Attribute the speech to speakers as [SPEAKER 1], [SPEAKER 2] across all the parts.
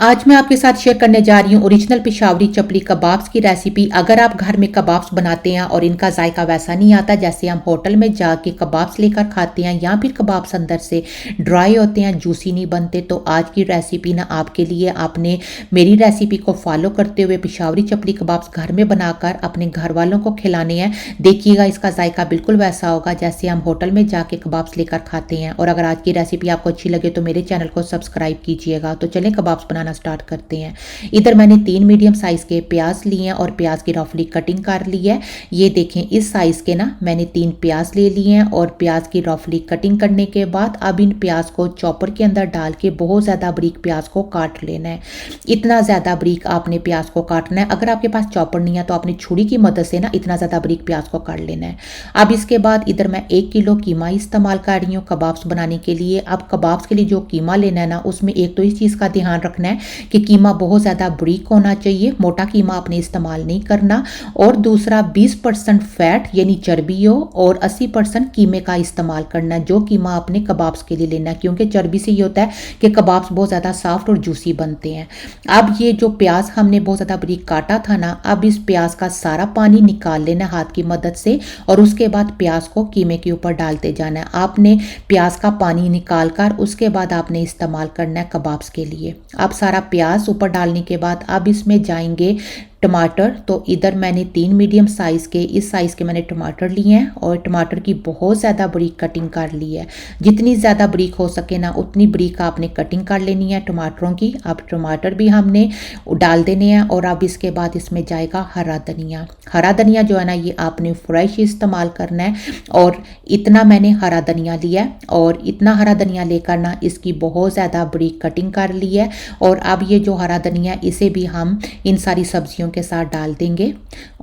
[SPEAKER 1] आज मैं आपके साथ शेयर करने जा रही हूँ ओरिजिनल पिशावरी चपली कबाब्स की रेसिपी। अगर आप घर में कबाब्स बनाते हैं और इनका जायका वैसा नहीं आता जैसे हम होटल में जाके कबाब्स लेकर खाते हैं या फिर कबाब्स अंदर से ड्राई होते हैं, जूसी नहीं बनते, तो आज की रेसिपी ना आपके लिए। आपने मेरी रेसिपी को फॉलो करते हुए पिशावरी चपली कबाब्स घर में बनाकर अपने घर वालों को खिलाने हैं। देखिएगा, इसका जायका बिल्कुल वैसा होगा जैसे हम होटल में जाके कबाब्स लेकर खाते हैं। और अगर आज की रेसिपी आपको अच्छी लगे तो मेरे चैनल को सब्सक्राइब कीजिएगा। तो चलें कबाब्स बनाना स्टार्ट करते हैं। इधर मैंने 3 मीडियम साइज के प्याज लिए हैं और प्याज की रफली कटिंग कर ली है। ये देखें, इस साइज के ना मैंने 3 प्याज ले लिए हैं और प्याज की रफली कटिंग करने के बाद अब इन प्याज को चॉपर के अंदर डाल के बहुत ज़्यादा बारीक प्याज को काट लेना है। इतना ज़्यादा बारीक आपने प्याज को काटना है। अगर आपके पास चॉपर नहीं है तो आपने छुरी की मदद से ना इतना ज़्यादा बारीक प्याज को काट लेना है। अब इसके बाद इधर मैं 1 किलो कीमा इस्तेमाल कर रही हूँ कबाब्स बनाने के लिए। अब कबाब्स के लिए जो कीमा लेना है ना, उसमें एक तो इस चीज़ का ध्यान रखना है कि कीमा बहुत ज़्यादा बारीक होना चाहिए, मोटा कीमा आपने इस्तेमाल नहीं करना। और दूसरा 20% फैट यानी चर्बी हो और 80% कीमे का इस्तेमाल करना है जो कीमा आपने कबाब्स के लिए लेना है, क्योंकि चर्बी से ये होता है कि कबाब्स बहुत ज़्यादा सॉफ्ट और जूसी बनते हैं। अब ये जो प्याज हमने बहुत ज़्यादा बारीक काटा था ना, अब इस प्याज का सारा पानी निकाल लेना हाथ की मदद से और उसके बाद प्याज को कीमे के ऊपर डालते जाना है। आपने प्याज का पानी निकाल कर उसके बाद आपने इस्तेमाल करना है कबाब्स के लिए। अब सारा प्याज ऊपर डालने के बाद अब इसमें जाएंगे टमाटर। तो इधर मैंने 3 मीडियम साइज़ के, इस साइज़ के मैंने टमाटर लिए हैं और टमाटर की बहुत ज़्यादा बारीक कटिंग कर ली है। जितनी ज़्यादा बारीक हो सके ना उतनी बारीक आपने कटिंग कर लेनी है टमाटरों की। अब टमाटर भी हमने डाल देने हैं और अब इसके बाद इसमें जाएगा हरा धनिया। हरा धनिया जो है ना, ये आपने फ्रेश इस्तेमाल करना है और इतना मैंने हरा धनिया लिया है और इतना हरा धनिया लेकर ना इसकी बहुत ज़्यादा बारीक कटिंग कर ली है। और अब ये जो हरा धनिया, इसे भी हम इन सारी सब्जियों के साथ डाल देंगे।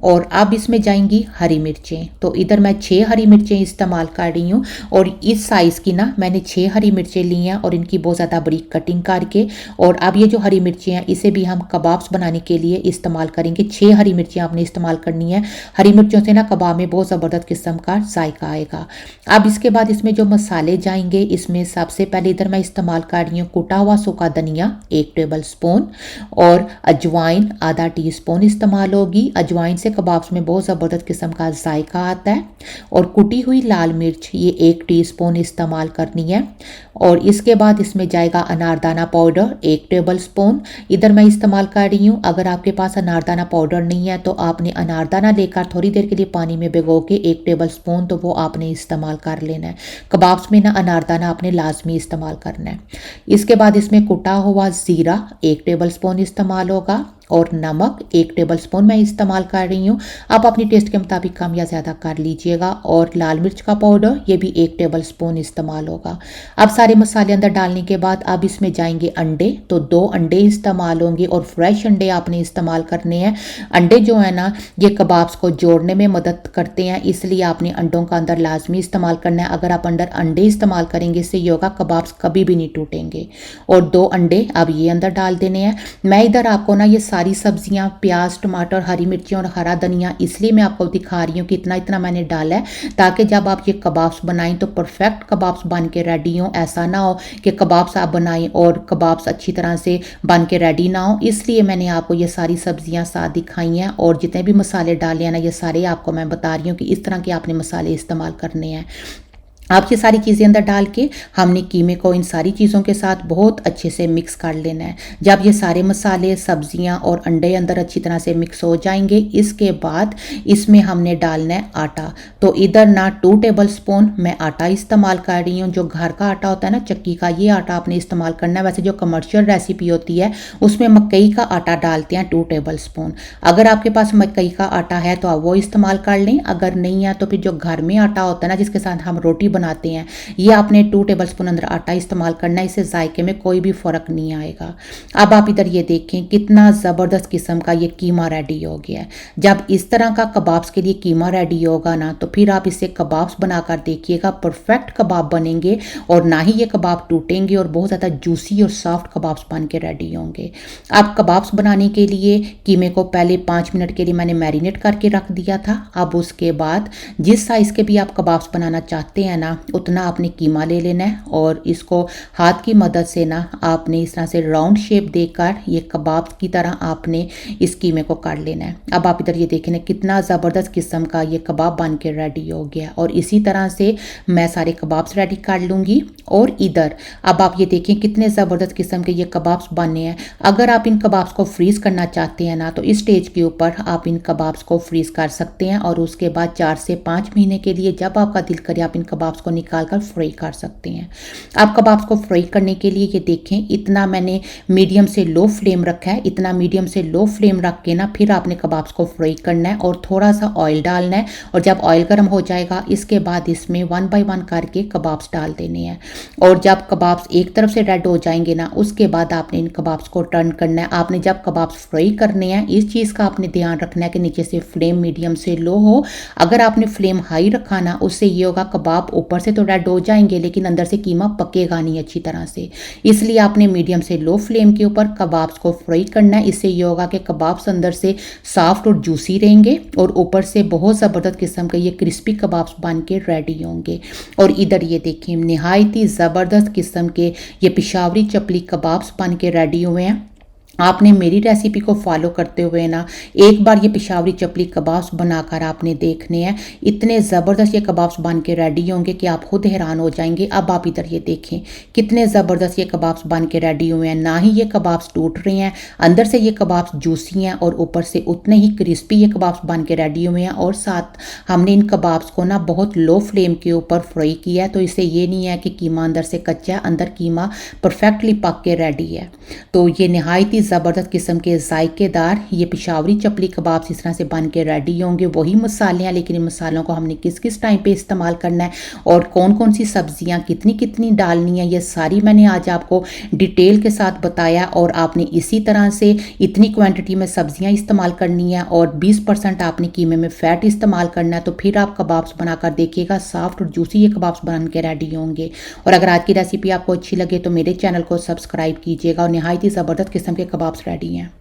[SPEAKER 1] और अब इसमें जाएंगी हरी मिर्चें। तो इधर मैं 6 हरी मिर्चें इस्तेमाल कर रही हूँ और इस साइज़ की ना मैंने 6 हरी मिर्चें ली हैं और इनकी बहुत ज़्यादा बारीक कटिंग करके। और अब ये जो हरी मिर्चें हैं इसे भी हम कबाब्स बनाने के लिए इस्तेमाल करेंगे। 6 हरी मिर्चें आपने इस्तेमाल करनी है। हरी मिर्चों से ना कबाब में बहुत ज़बरदस्त किस्म का जायका आएगा। अब इसके बाद इसमें जो मसाले जाएंगे, इसमें सबसे पहले इधर मैं इस्तेमाल कर रही हूँ कुटा हुआ सूखा धनिया 1 टेबल स्पून और अजवाइन आधा टीस्पून इस्तेमाल होगी। अजवाइन से कबाब्स में बहुत ज़बरदस्त किस्म का जायका आता है। और कुटी हुई लाल मिर्च ये 1 टीस्पून इस्तेमाल करनी है। और इसके बाद इसमें जाएगा अनारदाना पाउडर 1 टेबल स्पून इधर मैं इस्तेमाल कर रही हूँ। अगर आपके पास अनारदाना पाउडर नहीं है तो आपने अनारदाना लेकर थोड़ी देर के लिए पानी में भिगो के 1 टेबल स्पून तो वो आपने इस्तेमाल कर लेना है। कबाब्स में ना अनारदाना आपने लाजमी इस्तेमाल करना है। इसके बाद इसमें कुटा हुआ ज़ीरा 1 टेबल स्पून इस्तेमाल होगा और नमक 1 टेबल स्पून मैं इस्तेमाल कर रही हूँ। आप अपनी टेस्ट के मुताबिक कम या ज़्यादा कर लीजिएगा। और लाल मिर्च का पाउडर ये भी 1 टेबल स्पून इस्तेमाल होगा। अब सारे मसाले अंदर डालने के बाद अब इसमें जाएंगे अंडे। तो 2 अंडे इस्तेमाल होंगे और फ्रेश अंडे आपने इस्तेमाल करने हैं। अंडे जो है ना, ये कबाब्स को जोड़ने में मदद करते हैं, इसलिए आपने अंडों का अंदर लाजमी इस्तेमाल करना है। अगर आप अंदर अंडे इस्तेमाल करेंगे इससे ये होगा कबाब्स कभी भी नहीं टूटेंगे। और 2 अंडे अब ये अंदर डाल देने हैं। मैं इधर आपको ना ये सारी सब्जियां, प्याज, टमाटर, हरी मिर्ची और हरा धनिया इसलिए मैं आपको दिखा रही हूँ कि इतना इतना मैंने डाला है ताकि जब आप ये कबाब्स बनाएं तो परफेक्ट कबाब्स बन के रेडी हों। ऐसा ना हो कि कबाब्स आप बनाएं और कबाब्स अच्छी तरह से बन के रेडी ना हो। इसलिए मैंने आपको ये सारी सब्जियां साथ दिखाई हैं और जितने भी मसाले डाले हैं ना, ये सारे आपको मैं बता रही हूँ कि इस तरह के आपने मसाले इस्तेमाल करने हैं। आप ये सारी चीज़ें अंदर डाल के हमने कीमे को इन सारी चीज़ों के साथ बहुत अच्छे से मिक्स कर लेना है। जब ये सारे मसाले, सब्जियां और अंडे अंदर अच्छी तरह से मिक्स हो जाएंगे, इसके बाद इसमें हमने डालना है आटा। तो इधर ना 2 टेबल स्पून मैं आटा इस्तेमाल कर रही हूँ। जो घर का आटा होता है ना, चक्की का, ये आटा आपने इस्तेमाल करना है। वैसे जो कमर्शियल रेसिपी होती है उसमें मकई का आटा डालते हैं 2 टेबल स्पून। अगर आपके पास मकई का आटा है तो आप वो इस्तेमाल कर लें। अगर नहीं है तो फिर जो घर में आटा होता है ना, जिसके साथ हम रोटी बनाते हैं, ये आपने 2 टेबल स्पून अंदर आटा इस्तेमाल करना है। इससे जायके में कोई भी फर्क नहीं आएगा। अब आप इधर ये देखें कितना ज़बरदस्त किस्म का ये कीमा रेडी हो गया है। जब इस तरह का कबाब्स के लिए कीमा रेडी होगा ना, तो फिर आप इससे कबाब्स बनाकर देखिएगा, परफेक्ट कबाब बनेंगे और ना ही ये कबाब टूटेंगे और बहुत ज़्यादा जूसी और सॉफ्ट कबाब्स बन के रेडी होंगे। अब कबाब्स बनाने के लिए कीमे को पहले 5 मिनट के लिए मैंने मैरिनेट करके रख दिया था। अब उसके बाद जिस साइज़ के भी आप कबाब्स बनाना चाहते हैं ना उतना आपने कीमा ले लेना है और इसको हाथ की मदद से ना आपने इस तरह से राउंड शेप देकर ये कबाब की तरह आपने इस कीमे को काट लेना है। अब आप इधर ये देखें ना कितना ज़बरदस्त किस्म का ये कबाब बन के रेडी हो गया और इसी तरह से मैं सारे कबाब्स रेडी कर लूँगी। और इधर अब आप ये देखें कितने ज़बरदस्त किस्म के ये कबाब्स बने हैं। अगर आप इन कबाब्स को फ्रीज़ करना चाहते हैं ना तो इस स्टेज के ऊपर आप इन कबाब्स को फ्रीज़ कर सकते हैं और उसके बाद 4 से 5 महीने के लिए जब आपका दिल करे आप इन कबाब्स को निकाल कर फ्राई कर सकते हैं। आप कबाब्स को फ्राई करने के लिए ये देखें इतना मैंने मीडियम से लो फ्लेम रखा है। इतना मीडियम से लो फ्लेम रख के ना फिर आपने कबाब्स को फ्राई करना है और थोड़ा सा ऑयल डालना है और जब ऑयल गर्म हो जाएगा इसके बाद इसमें 1 बाय 1 करके कबाब्स डाल देने हैं। और जब कबाब्स एक तरफ से रेड हो जाएंगे ना उसके बाद आपने इन कबाब्स को टर्न करना है। आपने जब कबाब्स फ्राई करने हैं इस चीज़ का आपने ध्यान रखना है कि नीचे से फ्लेम मीडियम से लो हो। अगर आपने फ्लेम हाई रखा ना उससे ये होगा कबाब ऊपर से तो रेड हो जाएंगे लेकिन अंदर से कीमा पकेगा नहीं अच्छी तरह से। इसलिए आपने मीडियम से लो फ्लेम के ऊपर कबाब्स को फ्राई करना है। इससे ये होगा कि कबाब्स अंदर से सॉफ्ट और जूसी रहेंगे और ऊपर से बहुत ज़बरदस्त किस्म के ये क्रिस्पी कबाब्स बन के रेडी होंगे। और इधर ये देखिए निहायत ही ज़बरदस्त किस्म के ये पिशावरी चपली कबाब्स बन के रेडी हुए हैं। आपने मेरी रेसिपी को फॉलो करते हुए ना एक बार ये पिशावरी चपली कबाब्स बनाकर आपने देखने हैं। इतने ज़बरदस्त ये कबाब्स बन के रेडी होंगे कि आप खुद हैरान हो जाएंगे। अब आप इधर ये देखें कितने ज़बरदस्त ये कबाब्स बन के रेडी हुए हैं। ना ही ये कबाब्स टूट रहे हैं, अंदर से ये कबाब्स जूसी हैं और ऊपर से उतने ही क्रिस्पी ये कबाब्स बन के रेडी हुए हैं। और साथ हमने इन कबाब्स को ना बहुत लो फ्लेम के ऊपर फ्राई किया है तो इससे ये नहीं है कि कीमा अंदर से कच्चा है, अंदर कीमा परफेक्टली पक के रेडी है। तो ये नहायत ही ज़बरदस्त किस्म के जायकेदार ये पिशावरी चपली कबाब्स इस तरह से बन के रेडी होंगे। वही मसाले हैं लेकिन इन मसालों को हमने किस किस टाइम पे इस्तेमाल करना है और कौन कौन सी सब्जियां कितनी कितनी डालनी है ये सारी मैंने आज आपको डिटेल के साथ बताया। और आपने इसी तरह से इतनी क्वांटिटी में सब्जियां इस्तेमाल करनी है और 20% आपने कीमे में फ़ैट इस्तेमाल करना है। तो फिर आप कबाब्स बनाकर देखिएगा सॉफ्ट और जूसी ये कबाब्स बन के रेडी होंगे। और अगर आज की रेसिपी आपको अच्छी लगे तो मेरे चैनल को सब्सक्राइब कीजिएगा और नहायत ही ज़बरदस्त किस्म के कबाब्स रेडी हैं।